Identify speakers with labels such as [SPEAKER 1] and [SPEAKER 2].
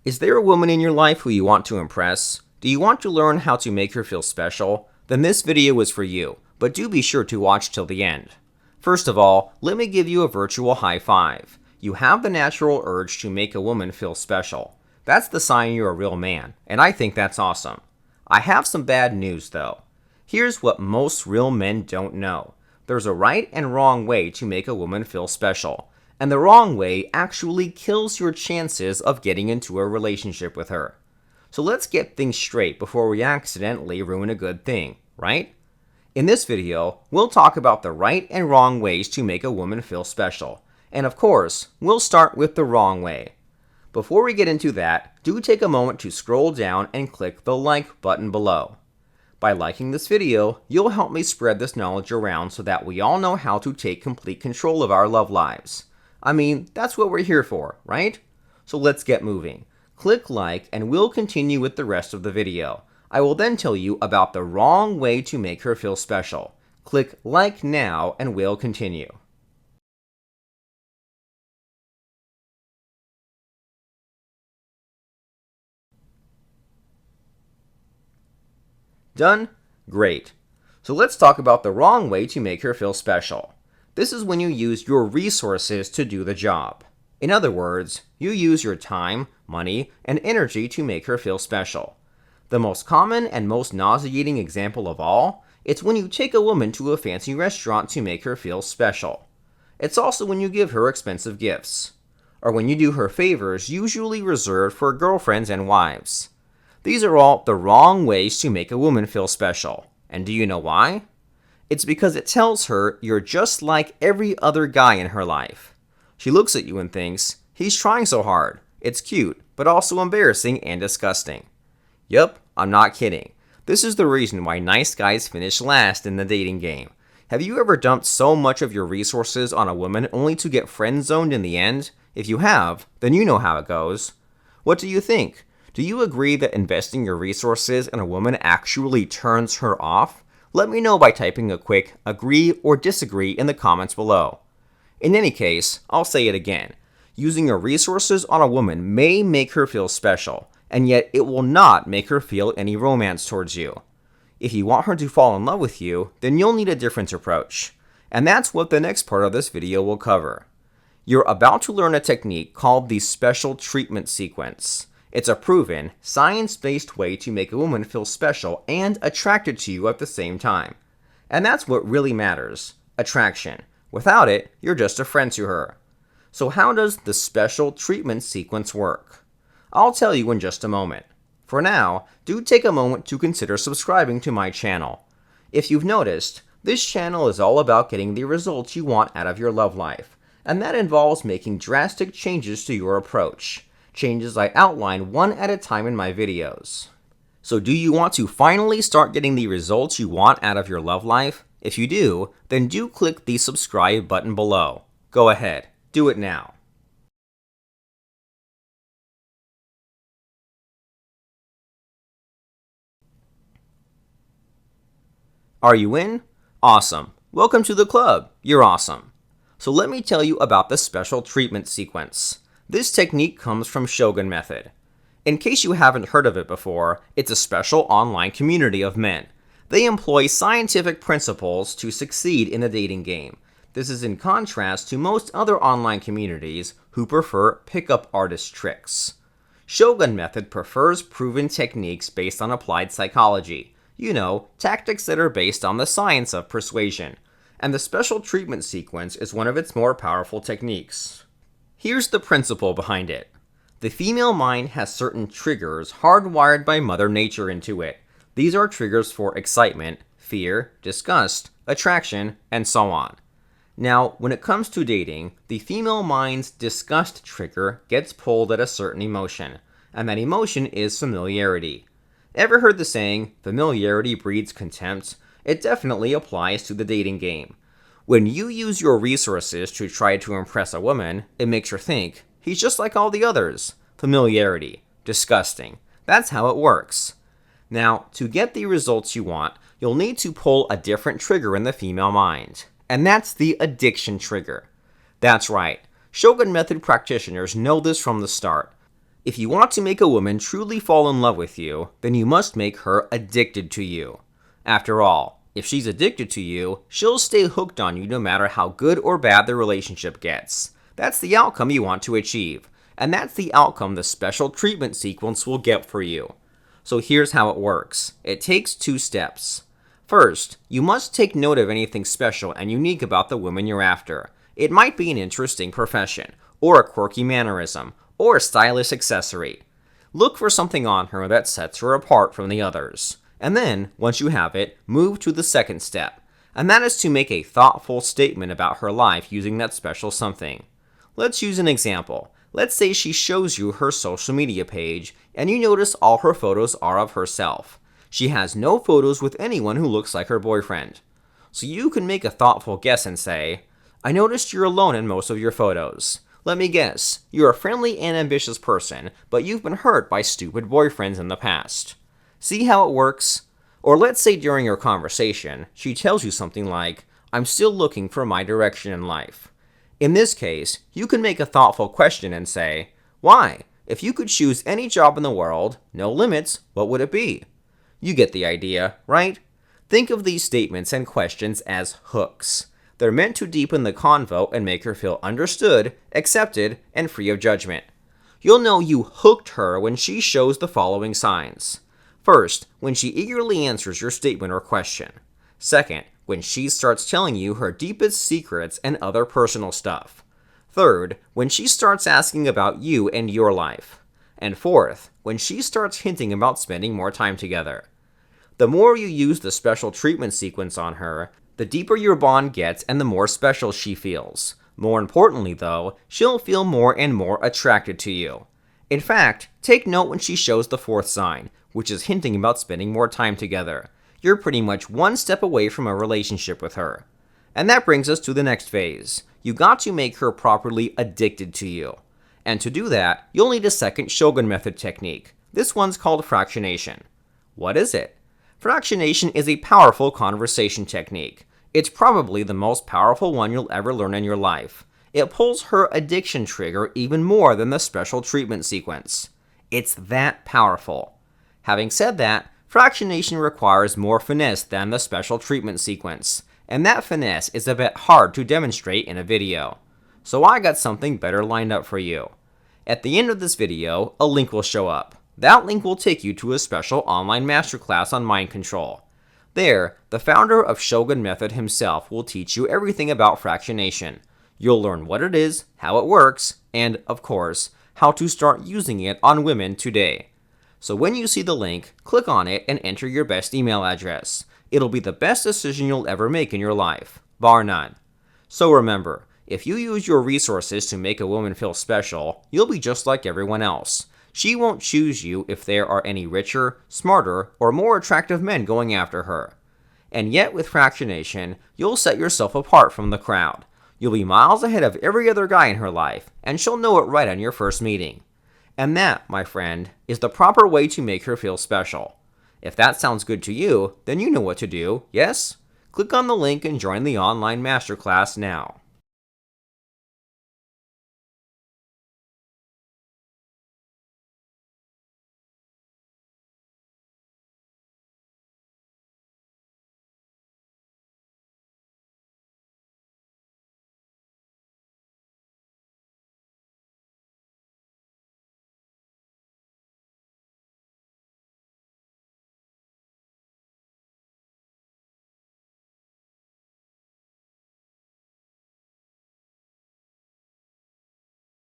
[SPEAKER 1] Is there a woman in your life who you want to impress? Do you want to learn how to make her feel special? Then this video is for you, but do be sure to watch till the end. First of all, let me give you a virtual high five. You have the natural urge to make a woman feel special. That's the sign you're a real man, and I think that's awesome. I have some bad news though. Here's what most real men don't know. There's a right and wrong way to make a woman feel special, and the wrong way actually kills your chances of getting into a relationship with her. So let's get things straight before we accidentally ruin a good thing, right? In this video, we'll talk about the right and wrong ways to make a woman feel special. And of course, we'll start with the wrong way. Before we get into that, do take a moment to scroll down and click the like button below. By liking this video, you'll help me spread this knowledge around so that we all know how to take complete control of our love lives. I mean, that's what we're here for, right? So let's get moving. Click like and we'll continue with the rest of the video. I will then tell you about the wrong way to make her feel special. Click like now and we'll continue. Done? Great. So let's talk about the wrong way to make her feel special. This is when you use your resources to do the job. In other words, you use your time, money, and energy to make her feel special. The most common and most nauseating example of all, it's when you take a woman to a fancy restaurant to make her feel special. It's also when you give her expensive gifts, or when you do her favors usually reserved for girlfriends and wives. These are all the wrong ways to make a woman feel special. And do you know why? It's because it tells her you're just like every other guy in her life. She looks at you and thinks, he's trying so hard. It's cute, but also embarrassing and disgusting. Yup, I'm not kidding. This is the reason why nice guys finish last in the dating game. Have you ever dumped so much of your resources on a woman only to get friend-zoned in the end? If you have, then you know how it goes. What do you think? Do you agree that investing your resources in a woman actually turns her off? Let me know by typing a quick agree or disagree in the comments below. In any case, I'll say it again. Using your resources on a woman may make her feel special, and yet it will not make her feel any romance towards you. If you want her to fall in love with you, then you'll need a different approach. And that's what the next part of this video will cover. You're about to learn a technique called the special treatment sequence. It's a proven, science-based way to make a woman feel special and attracted to you at the same time. And that's what really matters, attraction. Without it, you're just a friend to her. So how does the special treatment sequence work? I'll tell you in just a moment. For now, do take a moment to consider subscribing to my channel. If you've noticed, this channel is all about getting the results you want out of your love life, and that involves making drastic changes to your approach. Changes I outline one at a time in my videos. So do you want to finally start getting the results you want out of your love life? If you do, then do click the subscribe button below. Go ahead, do it now. Are you in? Awesome. Welcome to the club. You're awesome. So let me tell you about the special treatment sequence. This technique comes from Shogun Method. In case you haven't heard of it before, it's a special online community of men. They employ scientific principles to succeed in the dating game. This is in contrast to most other online communities who prefer pickup artist tricks. Shogun Method prefers proven techniques based on applied psychology. You know, tactics that are based on the science of persuasion. And the special treatment sequence is one of its more powerful techniques. Here's the principle behind it. The female mind has certain triggers hardwired by Mother Nature into it. These are triggers for excitement, fear, disgust, attraction, and so on. Now, when it comes to dating, the female mind's disgust trigger gets pulled at a certain emotion, and that emotion is familiarity. Ever heard the saying, familiarity breeds contempt? It definitely applies to the dating game. When you use your resources to try to impress a woman, it makes her think, he's just like all the others. Familiarity. Disgusting. That's how it works. Now, to get the results you want, you'll need to pull a different trigger in the female mind. And that's the addiction trigger. That's right. Shogun Method practitioners know this from the start. If you want to make a woman truly fall in love with you, then you must make her addicted to you. After all, if she's addicted to you, she'll stay hooked on you no matter how good or bad the relationship gets. That's the outcome you want to achieve, and that's the outcome the special treatment sequence will get for you. So here's how it works. It takes 2 steps. First, you must take note of anything special and unique about the woman you're after. It might be an interesting profession, or a quirky mannerism, or a stylish accessory. Look for something on her that sets her apart from the others. And then, once you have it, move to the second step, and that is to make a thoughtful statement about her life using that special something. Let's use an example. Let's say she shows you her social media page, and you notice all her photos are of herself. She has no photos with anyone who looks like her boyfriend. So you can make a thoughtful guess and say, I noticed you're alone in most of your photos. Let me guess, you're a friendly and ambitious person, but you've been hurt by stupid boyfriends in the past. See how it works? Or let's say during your conversation, she tells you something like, I'm still looking for my direction in life. In this case, you can make a thoughtful question and say, why? If you could choose any job in the world, no limits, what would it be? You get the idea, right? Think of these statements and questions as hooks. They're meant to deepen the convo and make her feel understood, accepted, and free of judgment. You'll know you hooked her when she shows the following signs. First, when she eagerly answers your statement or question. Second, when she starts telling you her deepest secrets and other personal stuff. Third, when she starts asking about you and your life. And fourth, when she starts hinting about spending more time together. The more you use the special treatment sequence on her, the deeper your bond gets and the more special she feels. More importantly, though, she'll feel more and more attracted to you. In fact, take note when she shows the 4th sign, which is hinting about spending more time together. You're pretty much one step away from a relationship with her. And that brings us to the next phase. You got to make her properly addicted to you. And to do that, you'll need a second Shogun method technique. This one's called fractionation. What is it? Fractionation is a powerful conversation technique. It's probably the most powerful one you'll ever learn in your life. It pulls her addiction trigger even more than the special treatment sequence. It's that powerful. Having said that, fractionation requires more finesse than the special treatment sequence, and that finesse is a bit hard to demonstrate in a video. So I got something better lined up for you. At the end of this video, a link will show up. That link will take you to a special online masterclass on mind control. There, the founder of Shogun Method himself will teach you everything about fractionation. You'll learn what it is, how it works, and, of course, how to start using it on women today. So when you see the link, click on it and enter your best email address. It'll be the best decision you'll ever make in your life, bar none. So remember, if you use your resources to make a woman feel special, you'll be just like everyone else. She won't choose you if there are any richer, smarter, or more attractive men going after her. And yet with fractionation, you'll set yourself apart from the crowd. You'll be miles ahead of every other guy in her life, and she'll know it right on your first meeting. And that, my friend, is the proper way to make her feel special. If that sounds good to you, then you know what to do, yes? Click on the link and join the online masterclass now.